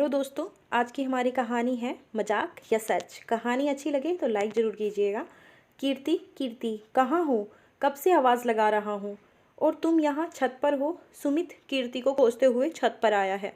Hello दोस्तों, आज की हमारी कहानी है मजाक या सच। कहानी अच्छी लगे तो लाइक ज़रूर कीजिएगा। कीर्ति, कीर्ति कहाँ हो? कब से आवाज़ लगा रहा हूँ और तुम यहाँ छत पर हो? सुमित कीर्ति को कोसते हुए छत पर आया है।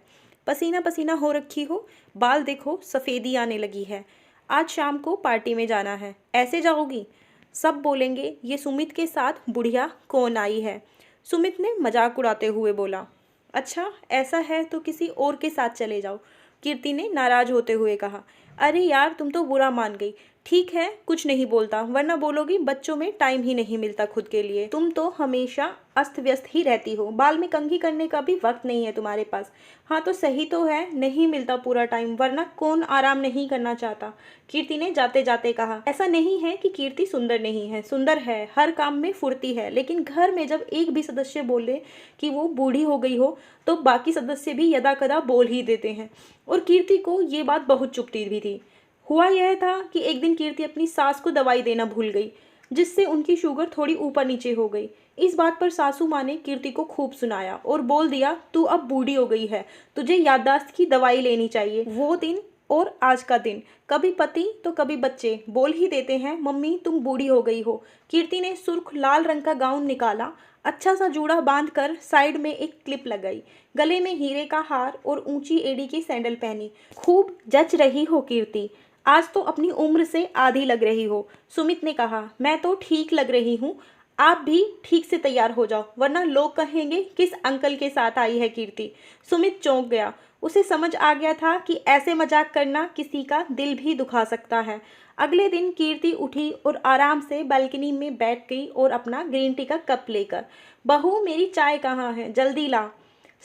पसीना पसीना हो रखी हो, बाल देखो सफ़ेदी आने लगी है। आज शाम को पार्टी में जाना है, ऐसे जाओगी? सब बोलेंगे ये सुमित के साथ बुढ़िया कौन आई है। सुमित ने मजाक उड़ाते हुए बोला। अच्छा ऐसा है तो किसी और के साथ चले जाओ, कीर्ति ने नाराज होते हुए कहा। अरे यार तुम तो बुरा मान गई। ठीक है कुछ नहीं बोलता, वरना बोलोगी बच्चों में टाइम ही नहीं मिलता खुद के लिए। तुम तो हमेशा अस्त व्यस्त ही रहती हो, बाल में कंघी करने का भी वक्त नहीं है तुम्हारे पास। हाँ तो सही तो है, नहीं मिलता पूरा टाइम, वरना कौन आराम नहीं करना चाहता, कीर्ति ने जाते जाते कहा। ऐसा नहीं है कि कीर्ति सुंदर नहीं है, सुंदर है, हर काम में फुर्ती है, लेकिन घर में जब एक भी सदस्य बोले कि वो बूढ़ी हो गई हो तो बाकी सदस्य भी यदा कदा बोल ही देते हैं। और कीर्ति को ये बात बहुत चुभती भी थी। हुआ यह था कि एक दिन कीर्ति अपनी सास को दवाई देना भूल गई, जिससे उनकी शुगर थोड़ी ऊपर नीचे हो गई। इस बात पर सासू माँ ने कीर्ति को खूब सुनाया और बोल दिया, तू अब बूढ़ी हो गई है, तुझे याददाश्त की दवाई लेनी चाहिए। वो दिन और आज का दिन, कभी पति तो कभी बच्चे बोल ही देते हैं मम्मी तुम बूढ़ी हो गई हो। कीर्ति ने सुर्ख लाल रंग का गाउन निकाला, अच्छा सा जूड़ा बांधकर साइड में एक क्लिप लगाई, गले में हीरे का हार और ऊंची एड़ी की सैंडल पहनी। खूब जच रही हो कीर्ति, आज तो अपनी उम्र से आधी लग रही हो। सुमित ने कहा, मैं तो ठीक लग रही हूँ, आप भी ठीक से तैयार हो जाओ, वरना लोग कहेंगे किस अंकल के साथ आई है कीर्ति। सुमित चौंक गया, उसे समझ आ गया था कि ऐसे मजाक करना किसी का दिल भी दुखा सकता है। अगले दिन कीर्ति उठी और आराम से बालकनी में बैठ गई और अपना ग्रीन टी का कप लेकर, बहू मेरी चाय कहाँ है, जल्दी ला।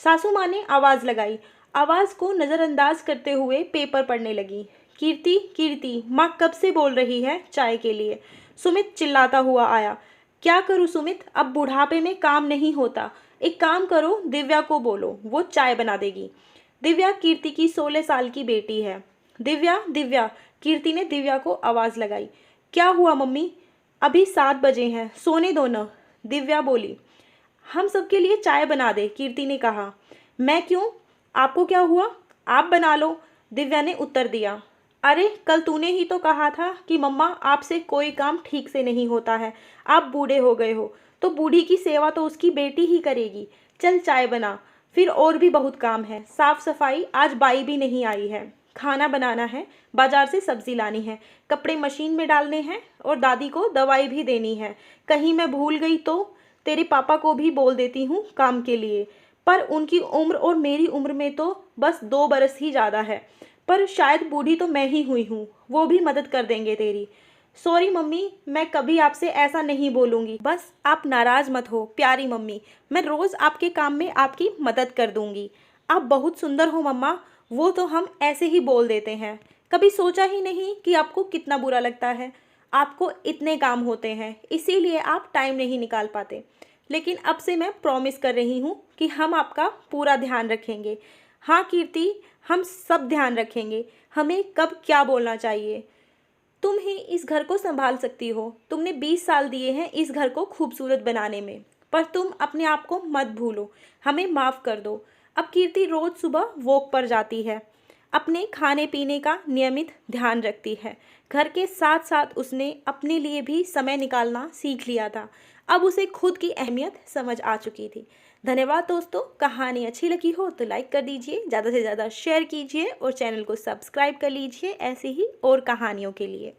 सासू माँ ने आवाज़ लगाई। आवाज़ को नज़रअंदाज करते हुए पेपर पढ़ने लगी। कीर्ति, कीर्ति माँ कब से बोल रही है चाय के लिए। सुमित चिल्लाता हुआ आया। क्या करूँ सुमित, अब बुढ़ापे में काम नहीं होता। एक काम करो, दिव्या को बोलो, वो चाय बना देगी। दिव्या कीर्ति की 16 साल की बेटी है। दिव्या, दिव्या, कीर्ति ने दिव्या को आवाज़ लगाई। क्या हुआ मम्मी, अभी 7 बजे हैं, सोने दो न। दिव्या बोली। हम सबके लिए चाय बना दे, कीर्ति ने कहा। मैं क्यों, आपको क्या हुआ, आप बना लो, दिव्या ने उत्तर दिया। अरे कल तूने ही तो कहा था कि मम्मा आपसे कोई काम ठीक से नहीं होता है, आप बूढ़े हो गए हो, तो बूढ़ी की सेवा तो उसकी बेटी ही करेगी। चल चाय बना, फिर और भी बहुत काम है, साफ सफाई, आज बाई भी नहीं आई है, खाना बनाना है, बाजार से सब्जी लानी है, कपड़े मशीन में डालने हैं और दादी को दवाई भी देनी है। कहीं मैं भूल गई तो तेरे पापा को भी बोल देती हूँ काम के लिए, पर उनकी उम्र और मेरी उम्र में तो बस 2 बरस ही ज़्यादा है, पर शायद बूढ़ी तो मैं ही हुई हूँ, वो भी मदद कर देंगे तेरी। सॉरी मम्मी, मैं कभी आपसे ऐसा नहीं बोलूँगी, बस आप नाराज़ मत हो प्यारी मम्मी, मैं रोज़ आपके काम में आपकी मदद कर दूँगी। आप बहुत सुंदर हो मम्मा, वो तो हम ऐसे ही बोल देते हैं, कभी सोचा ही नहीं कि आपको कितना बुरा लगता है। आपको इतने काम होते हैं, इसीलिए आप टाइम नहीं निकाल पाते, लेकिन अब से मैं प्रॉमिस कर रही हूँ कि हम आपका पूरा ध्यान रखेंगे। हाँ कीर्ति, हम सब ध्यान रखेंगे, हमें कब क्या बोलना चाहिए। तुम ही इस घर को संभाल सकती हो, तुमने 20 साल दिए हैं इस घर को खूबसूरत बनाने में, पर तुम अपने आप को मत भूलो, हमें माफ़ कर दो। अब कीर्ति रोज़ सुबह वॉक पर जाती है, अपने खाने पीने का नियमित ध्यान रखती है, घर के साथ साथ उसने अपने लिए भी समय निकालना सीख लिया था। अब उसे खुद की अहमियत समझ आ चुकी थी। धन्यवाद दोस्तों, कहानी अच्छी लगी हो तो लाइक कर दीजिए, ज़्यादा से ज़्यादा शेयर कीजिए और चैनल को सब्सक्राइब कर लीजिए ऐसे ही और कहानियों के लिए।